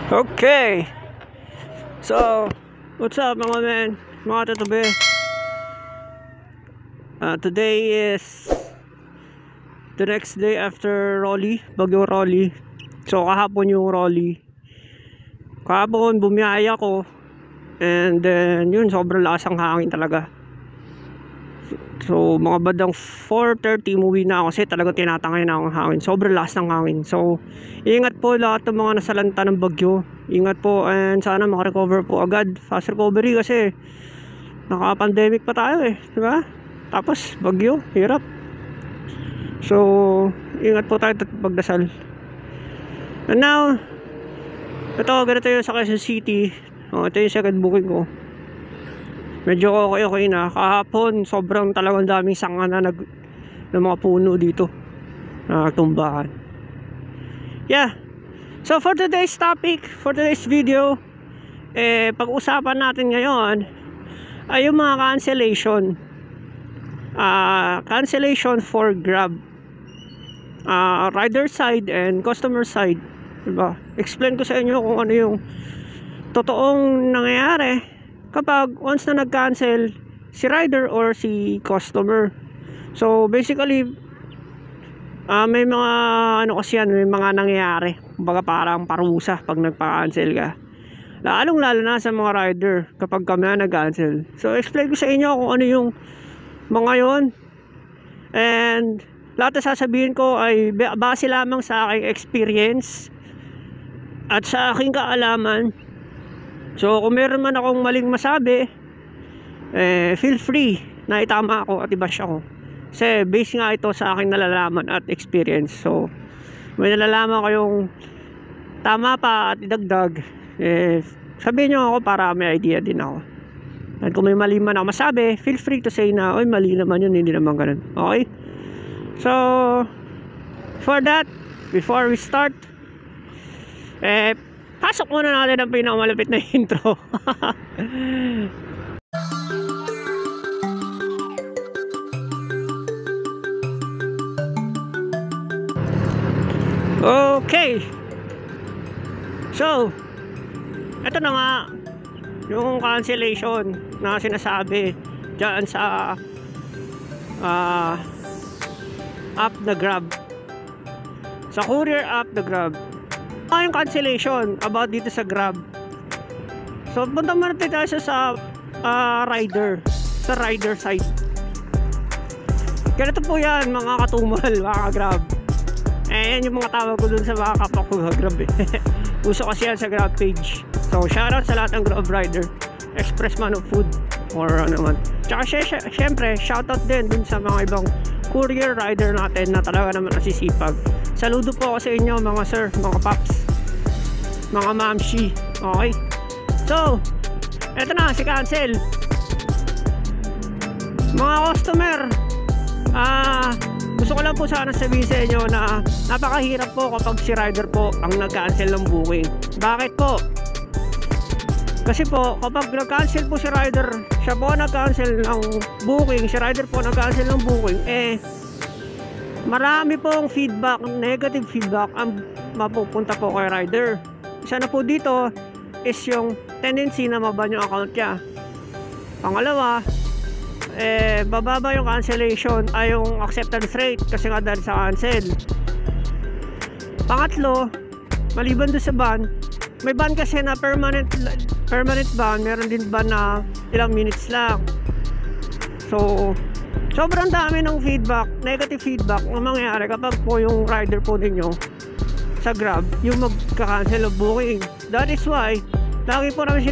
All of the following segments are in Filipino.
Okay, so what's up mga men, mga tatabi? Today is the next day after Rolly, Bagyong Rolly. So kahapon yung Rolly. Kahapon bumiyaya ko, and then yun, sobrang lakas ang hangin talaga. So mga bandang 4:30 umuwi na ako kasi talagang tinatangay na ang hangin. Sobrang lakas ng hangin. So ingat po lahat ng mga nasalanta ng bagyo. Ingat po, and sana makarecover po agad. Fast recovery kasi naka-pandemic pa tayo di ba? Tapos bagyo, hirap. So ingat po tayo at pagdasal. And now, ito, ganito yung sa Quezon City. Ito yung second booking ko. Medyo okay na. Kahapon sobrang talagang daming sanga na ng mga puno dito na tumbahan. Yeah. So for today's topic, for today's video, pag-usapan natin ngayon ay yung mga cancellation. Cancellation for Grab. Rider side and customer side. Diba? Explain ko sa inyo kung ano yung totoong nangyayari kapag once na nag-cancel si rider or si customer. So basically, may mga kasi yan, may mga nangyayari. Kumbaga parang parusa pag nagpa-cancel ka. Lalo na sa mga rider kapag kami na nag-cancel. So explain ko sa inyo kung ano yung mga yon. And lahat na sasabihin ko ay base lamang sa aking experience at sa aking kaalaman. So kung meron man akong maling masabi, feel free na itama ako at i-bash ako. Kasi base nga ito sa aking nalalaman at experience. So may nalalaman kayong tama pa at idagdag, sabihin nyo ako para may idea din ako. At kung may mali man ako masabi, feel free to say na, oy mali naman yun, hindi naman ganun. Okay? So for that, before we start, pasok muna natin ang pinakamalapit na intro. Okay. So eto na nga yung cancellation na sinasabi dyan sa app na Grab, sa courier app na Grab. Yung cancellation about dito sa Grab. So punta muna tayo sa rider, sa rider side. Ganito po yan mga katumal, mga Grab. Yan yung mga tawag ko dun sa mga kapwa ko sa Grab Uso kasi yan sa Grab page. So shoutout sa lahat ng Grab rider, express man of food or ano man. Tsaka syempre shoutout din dun sa mga ibang courier rider natin na talaga naman nasisipag. Saludo po ako sa inyo mga sir, mga paps, mga mamshi. Okay? So eto na si cancel. Mga customer, gusto ko lang po sana sabihin sa inyo na napakahirap po kapag si rider po ang nag-cancel ng booking. Bakit po? Kasi po kapag nag-cancel po si rider, siya po nag-cancel ng booking, si rider po nag-cancel ng booking, marami pong feedback, negative feedback ang mapupunta po kay rider. Isa na po dito is yung tendency na maban yung account niya. Pangalawa, bababa yung cancellation ay yung acceptance rate kasi nga dahil sa cancel. Pangatlo, maliban doon sa ban, may ban kasi na permanent ban, meron din ban na ilang minutes lang. So sobrang dami ng feedback, negative feedback na mangyayari kapag po yung rider po ninyo sa Grab yung magka-cancel of booking. That is why lagi po namin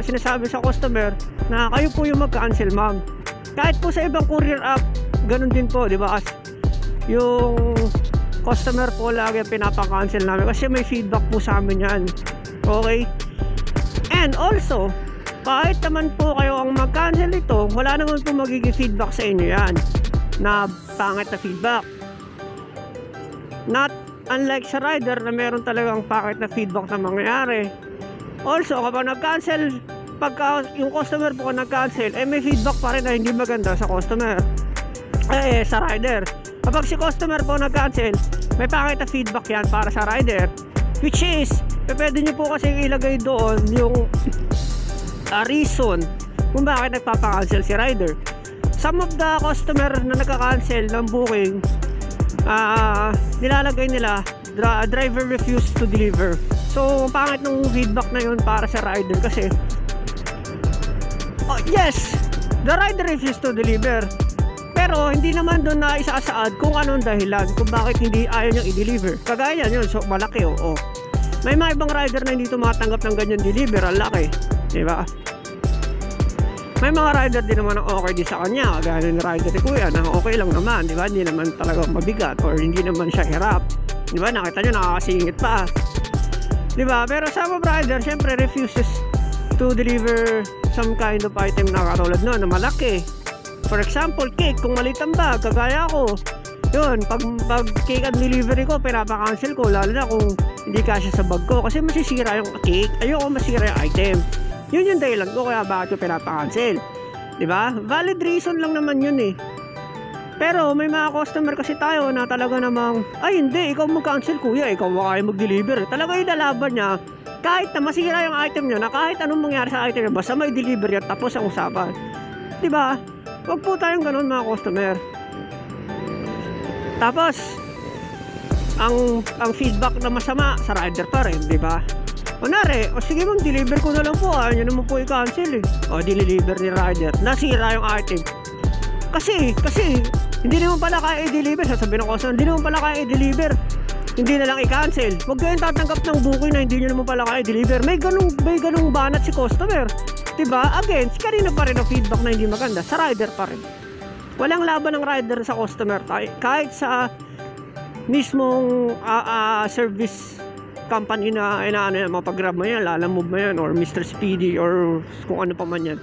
sinasabi sa customer na kayo po yung mag-cancel, ma'am. Kahit po sa ibang courier app, ganun din po, di ba? Yung customer po lagi pinapang-cancel namin kasi may feedback po sa amin yan. Okay? And also, kahit naman po kayo ang mag-cancel ito, wala naman po magiging feedback sa inyo yan na pangit na feedback. Not unlike sa rider na meron talagang pangit na feedback na mangyayari. Also, kapag nag-cancel, pagka yung customer po nag-cancel, may feedback pa rin na hindi maganda sa customer, sa rider. Kapag si customer po nag-cancel, may pangit na feedback yan para sa rider. which is pwede nyo po kasi ilagay doon yung reason kung bakit nagpapa-cancel si rider. Some of the customer na nagka-cancel ng booking, nilalagay nila driver refused to deliver. So pangit nung feedback na yun para sa rider kasi yes, the rider refused to deliver, pero hindi naman doon na isasaad kung anong dahilan kung bakit hindi ayaw niyang i-deliver. Kagaya yun, so malaki may mga ibang rider na hindi tumatanggap ng ganyan deliver, ang laki, diba? May mga rider din naman ang okay din sa kanya, kagaya ng rider ni kuya na okay lang naman, diba? Hindi naman talaga mabigat or hindi naman siya hirap, diba? Nakita nyo nakakasingit pa, diba? Pero some of rider syempre refuses to deliver some kind of item na katulad na malaki. For example, cake, kung maliit ang bag, kagaya ko, yun, pag cake and delivery ko, pinapa-cancel ko, lalo na kung hindi kasya sa bag ko, kasi masisira yung cake, ayoko masira yung item. Yun yung dahilan ko kaya bakit ko pinapa-cancel, diba? Valid reason lang naman yun eh. Pero may mga customer kasi tayo na talaga namang, ay hindi, ikaw mag-cancel kuya, ikaw kaya mag-deliver. Talaga yung lalaban niya, kahit na masira yung item nyo, na kahit anong mangyari sa item nyo, basta may deliver yan, tapos ang usapan, diba? Huwag po tayong ganun mga customer. Tapos ang feedback na masama sa rider pa rin, diba? Kunwari, sige mag-deliver ko na lang po, ayaw nyo naman po i-cancel eh. Deliver ni rider, nasira yung item. Kasi hindi naman pala kaya i-deliver. Sasabihin ng customer, hindi naman pala kaya i-deliver, hindi na lang i-cancel. Huwag kayong tatanggap ng booking na hindi nyo naman pala kaya i-deliver. May ganung banat si customer, diba? Again, kanina pa rin ang feedback na hindi maganda, sa rider pa rin. Walang laban ng rider sa customer, kahit sa mismong service company na inaano yan, mapag-grab mo yan, Lalamove mo yan, or Mr. Speedy, or kung ano pa man yan.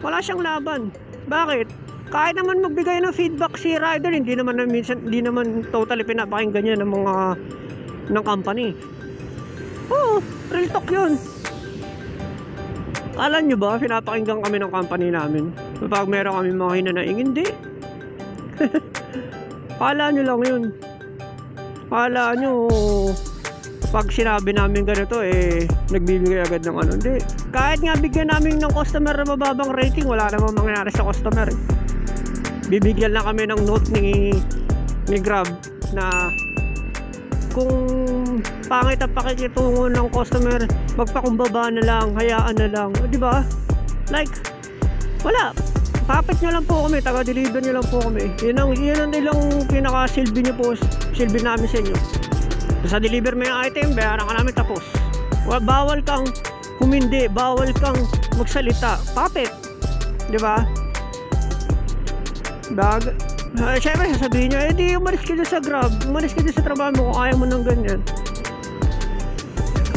Wala siyang laban. Bakit? Kahit naman magbigay ng feedback si rider, hindi naman totally pinapakinggan niya ng company. Real talk yun. Kala nyo ba pinapakinggan kami ng company namin kapag meron kami mga hinanaing? Hindi. Kala nyo lang yun. Kala nyo pag sinabi namin ganito nagbibigay agad ng ano. Hindi. Kahit nga bigyan namin ng customer na mababang rating, wala namang mangyayari sa customer Bibigyan lang kami ng note ni Grab na kung pangit ang pakikitungo ng customer, magpakumbaba na lang, hayaan na lang, diba? Like, wala, kapit nyo lang po kami, taga-deliver nyo lang po kami. Yun ang ilang pinaka-silbi nyo po, silbi namin sa inyo. Sa deliver mo yung item, bayaran ka namin, tapos bawal kang humindi, bawal kang magsalita, kapit, diba? Siyempre sasabihin nyo, di umalis ka dyan sa Grab, umalis ka dyan sa trabaho mo kung ayaw mo ng ganyan.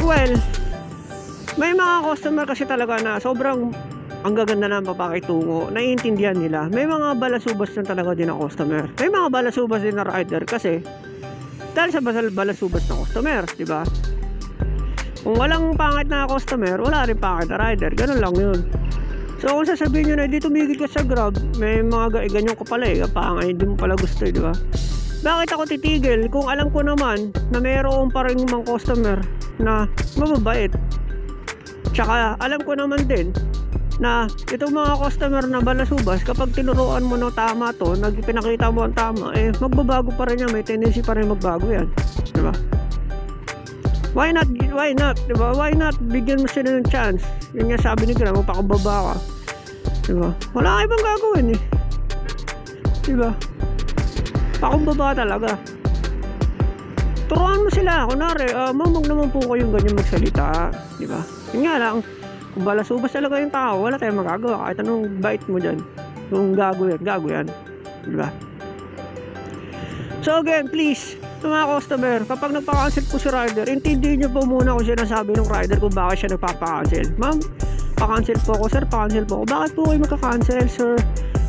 Well, may mga customer kasi talaga na sobrang ang gaganda ng papakitungo, naiintindihan nila. May mga balasubas na talaga din na customer, may mga balasubas din na rider kasi dahil sa balasubas na customer, diba? Kung walang pangit na customer, wala rin pangit na rider, ganun lang yun. So kung sasabihin nyo na hindi tumigil ka sa Grab, may mga ganyan ko pala kapangay, hindi mo pala gusto, diba? Bakit ako titigil kung alam ko naman na mayroon pa rin mga customer na mababait? Tsaka alam ko naman din na itong mga customer na balasubas, kapag tinuruan mo ng tama to, pinakita mo ang tama, magbabago pa rin yan, may tendency pa rin magbago yan, diba? Why not, diba? Why not bigyan mo sila ng chance? Yun nga sabi ni Grab, magpakababa ka, diba? Wala ka ibang gagawin diba? Pakababa talaga. Turuan mo sila, kunwari, mamag naman po kayong ganyan magsalita, diba? Yun nga lang, kung balasubas talaga yung tao, wala tayong magagawa, kahit anong bait mo dyan, kung gago yan, diba? So again, please, sa mga customer, kapag nagpa-cancel po si rider, intindihin nyo po muna kung sinasabi ng rider kung bakit siya nagpapa-cancel. Ma'am, pa-cancel po ako, sir, pa-cancel po ako. Bakit po kayo magka-cancel, sir?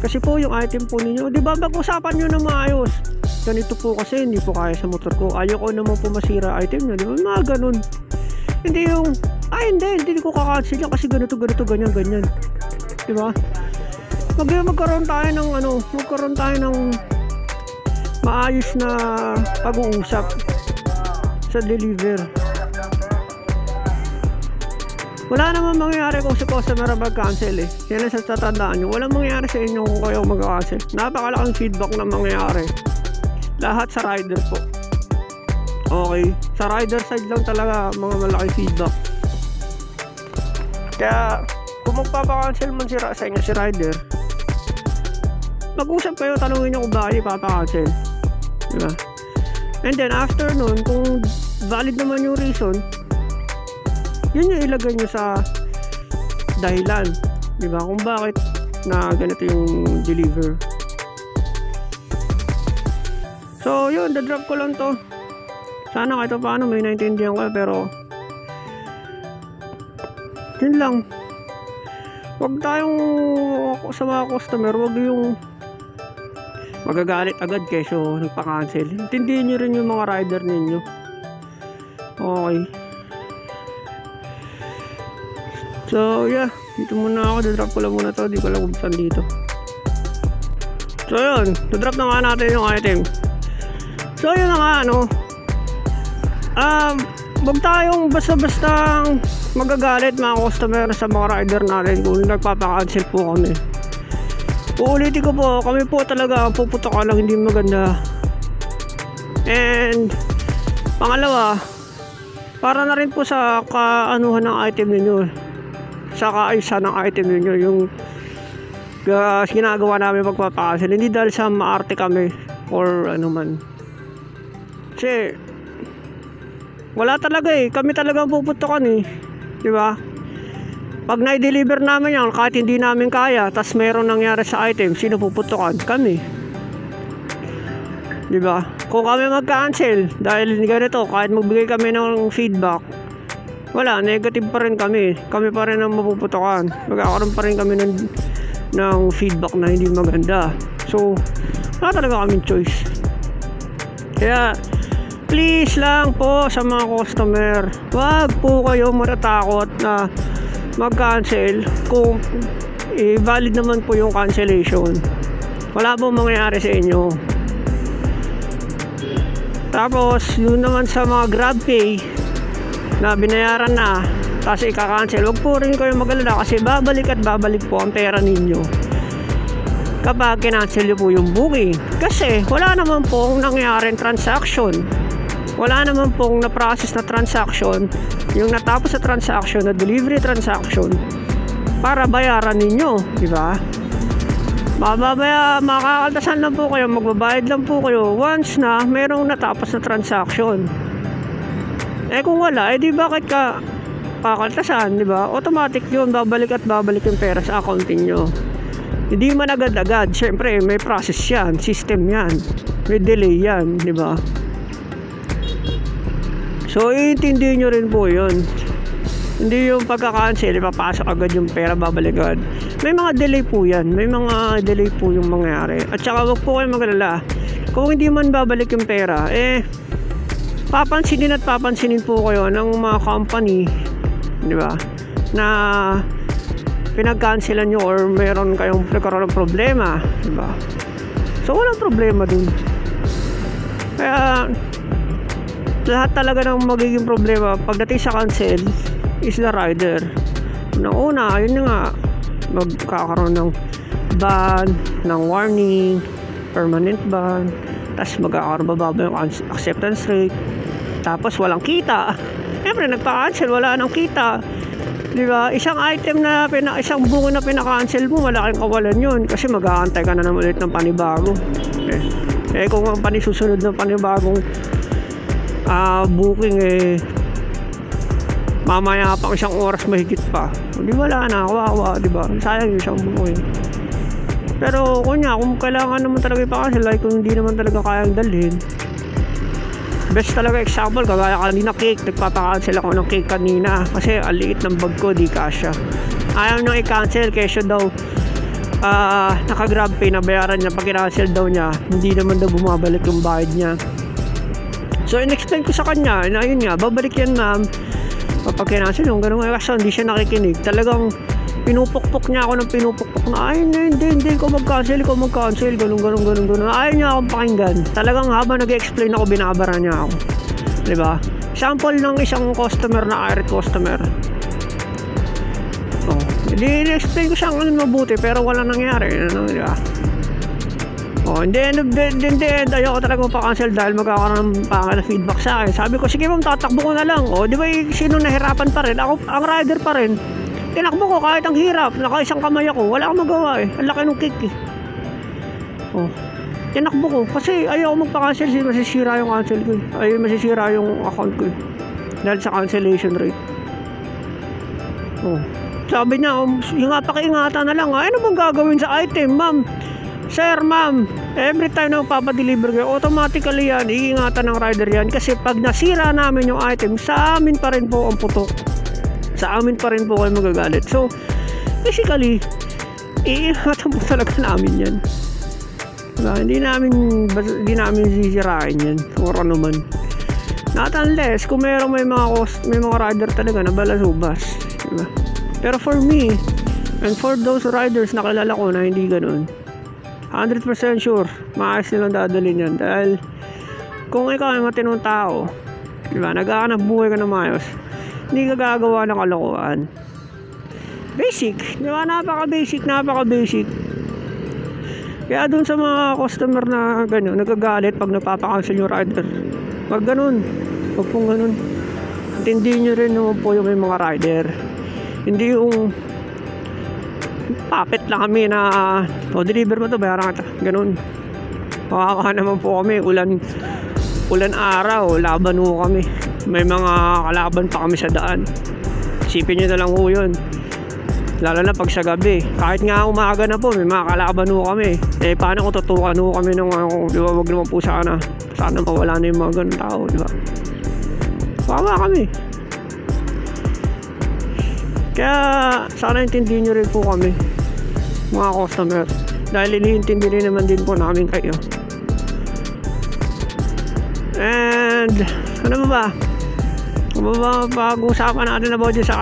Kasi po yung item po ninyo, di ba, mag-usapan nyo na maayos. Ganito po kasi, hindi po kaya sa motor ko. Ayoko naman po masira item nyo, di ba? Mga ganun. Hindi yung, hindi ko ka-cancel yan kasi ganito, ganyan. Di ba? Magkaroon tayo ng maayos na pag-uusap sa deliver. Wala naman mangyayari kung si customer mag-cancel eh. Yan ang tatandaan nyo. Walang mangyayari sa inyo kung kayo mag-cancel. Napakalaking feedback na mangyayari. Lahat sa rider po. Okay. Sa rider side lang talaga mga malaking feedback. Kaya kung magpapakancel man sa inyo si rider, mag-usap kayo, tanungin nyo kung bakit ipapakancel. Diba? And then after nun, kung valid naman yung reason, yun yung ilagay nyo sa dahilan, diba, kung bakit na ganito yung deliver. So yun, dadrop ko lang to. Sana kahit paano may naintindihan ko, pero yun lang. Huwag tayong sa mga customer, huwag yung magagalit agad kesyo nagpa-cancel. Intindihin nyo rin yung mga rider ninyo. Okay. So yeah, dito muna ako, dadrop ko lang muna to, di ko lang buksan dito. So yun, dadrop na nga natin yung item. So yun na nga, ano, huwag tayong basta-basta magagalit mga customer sa mga rider natin kung nagpapakancel po kami. Uulitin ko po, kami po talaga puputok lang hindi maganda. And pangalawa, para na rin po sa kaanuhan ng item ninyo, sa kaayusan ng item ninyo, yung ginagawa namin pagpapakancel, hindi dahil sa maarte kami or ano man. Kasi wala talaga eh, kami talaga puputokan eh, di ba? Pag na-deliver namin yan, kahit hindi namin kaya, tas meron nangyari sa item, sino puputokan? Kami, di ba? Kung kami mag-cancel dahil ganito, kahit magbigay kami ng feedback, wala, negative pa rin kami. Kami pa rin ang mapuputokan. Magkakaroon pa rin kami ng feedback na hindi maganda. So wala talaga kaming choice. Kaya please lang po sa mga customer, wag po kayo matatakot na mag-cancel kung valid naman po yung cancellation. Wala po mangyayari sa inyo. Tapos yun naman sa mga GrabPay na binayaran na kasi ika-cancel, huwag po rin kayo mag-alala kasi babalik at babalik po ang pera ninyo kapag kinancel nyo po yung booking. Kasi wala naman pong nangyaring transaction, wala naman pong na-process na transaction, yung natapos sa transaction na delivery transaction para bayaran ninyo, di ba? Makakaltasan lang po kayo, magbabayad lang po kayo once na merong natapos na transaction. Eh kung wala, eh di bakit ka kakaltasan, di ba? Automatic yun, babalik at babalik yung pera sa account niyo. Hindi man agad-agad, syempre may process yan, system yan, may delay yan, di ba? So iintindihin nyo rin po yun. Hindi yung pagka-cancel, ipapasok agad yung pera, babalik agad. May mga delay po yan, may mga delay po yung mangyayari. At saka wag po kayo magalala, kung hindi man babalik yung pera, eh papansinin at papansinin po kayo ng mga company, di ba, na pinag-cancelan nyo or meron kayong nagkaroon ng problema, di ba? So walang problema dun. Kaya lahat talaga ng magiging problema pagdating sa cancel is the rider. Una, yun nga, magkakaroon ng ban, ng warning, permanent ban, tapos magkakaroon bababa yung acceptance rate, tapos walang kita. Siyempre nagpa-cancel, wala nang kita, di ba? Isang item na isang buko na pinaka-cancel mo, malaking kawalan yun kasi mag-aantay ka na naman ulit ng panibago. Kung ang panisusunod ng panibagong booking mamaya pang isang oras mahigit pa, di wala na, kawawa, di ba? Sayang yung isang booking. Pero kung kailangan naman talaga ipa-cancel, like kung hindi naman talaga kayang dalhin, best talaga example, kagaya kanina cake, nagpapa-cancel ako ng cake kanina kasi ang liit ng bag ko, di kasya. Ayaw nang i-cancel kesyo daw naka-GrabPay na bayaran niya, pag i-cancel daw niya hindi naman daw bumabalik yung bayad niya. So in-explain ko sa kanya na yun nga, babalik yan ma'am kapag i-cancel yung ganun. Kasi hindi siya nakikinig, talagang pinupukpok niya ako ng pinupukpok na ay hindi ko mag-cancel, ganun. Ayaw niya akong pakinggan. Talagang habang nag-explain ako, binabara niya ako, diba? Sample ng isang customer na irate customer. Explain ko siya ang mabuti pero wala nangyari, ano, di ba? In the end, ayoko talaga magpa-cancel dahil magkakaroon ng feedback sa akin. Sabi ko, sige ma'am, tatakbo ko na lang. Di ba sino nahirapan pa rin? Ako, ang rider pa rin. Tinakbo ko kahit ang hirap. Nakaisang kamay ako. Wala akong magawa eh. Ang laki ng kick eh. Tinakbo ko. Kasi ayoko magpa-cancel. Masisira yung cancel ko eh. Masisira yung account ko eh. Dahil sa cancellation rate. Sabi niya, pakiingatan na lang. Ano bang gagawin sa item, ma'am? Sir, ma'am, every time na magpapadeliver kayo, automatically yan, iingatan ng rider yan. Kasi pag nasira namin yung item, sa amin pa rin po ang putok. Sa amin pa rin po kayo magagalit. So, basically, iingatan po talaga namin yan. Diba? Hindi namin sisirain yan. Or ano man. Not unless, kung may mga rider talaga na balasubas. Diba? Pero for me, and for those riders na kilala ko na hindi ganun, 100% sure, maayos nilang dadalhin yan. Dahil kung ikaw ay matinong tao, diba, nag-aanap buhay ka na maayos, hindi ka gagawa ng kalokohan. Basic, diba, napaka-basic. Kaya dun sa mga customer na ganyan, nagagalit pag napapakancel yung rider, wag ganun, wag pong ganun. Intindihin nyo rin naman po yung may mga rider. Hindi yung papet lang kami na deliver mo to, bayaran ka. Ganun. Makakaha naman po kami, ulan araw, laban ho kami. May mga kalaban pa kami sa daan. Isipin nyo na lang ho yun. Lalo na pag sa gabi. Kahit nga umaga na po, may mga kalaban ho kami. Paano kung tutukan ho kami ng di ba, wag naman po sana mawala na yung mga ganun tao, di ba? Pama kami. Kaya sana intindihin nyo rin po kami, mga customer, dahil iniintindi rin naman din po namin kayo. And ano ba pag-usapan natin about sa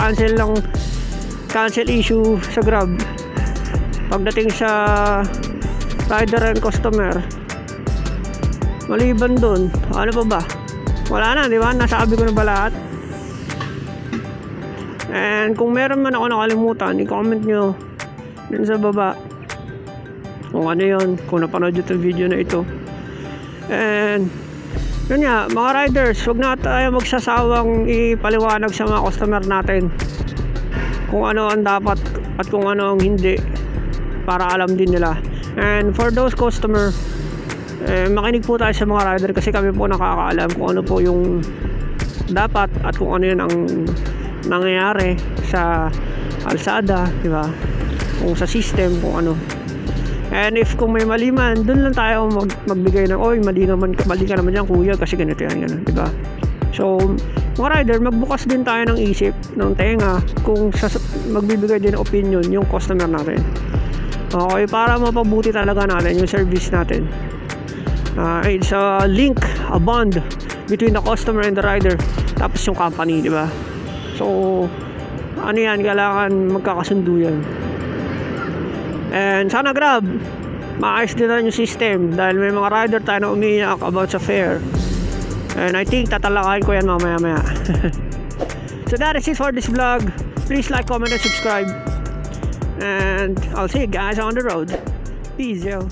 cancel issue sa Grab pagdating sa rider and customer. Maliban dun, ano pa ba? Wala na, di ba? Nasabi ko na ba lahat? And kung meron man ako nakalimutan, i-comment nyo dun sa baba kung ano yun, kung napanood yung video na ito. And yun nga, mga riders, huwag na tayo magsasawang ipaliwanag sa mga customer natin kung ano ang dapat at kung ano ang hindi, para alam din nila. And for those customer, makinig po tayo sa mga rider, kasi kami po nakakaalam kung ano po yung dapat at kung ano yun ang nangyayari sa kalsada, di ba? Kung sa system, kung ano. And if kung may mali man, dun lang tayo magbigay ng, oy, mali ka naman yan kuya, kasi ganito yan, di ba? So, mga rider, magbukas din tayo ng isip, ng tenga, kung magbibigay din ng opinion yung customer natin. Okay, para mapabuti talaga natin yung service natin. It's a link, a bond between the customer and the rider, tapos yung company, di ba? So, ano yan, kailangan magkakasundo yan. And sana Grab, maayos din na yung system, dahil may mga rider tayo na umiyak about sa fare. And I think tatalakayin ko yan mamaya. So that is it for this vlog. Please like, comment, and subscribe. And I'll see you guys on the road. Peace out.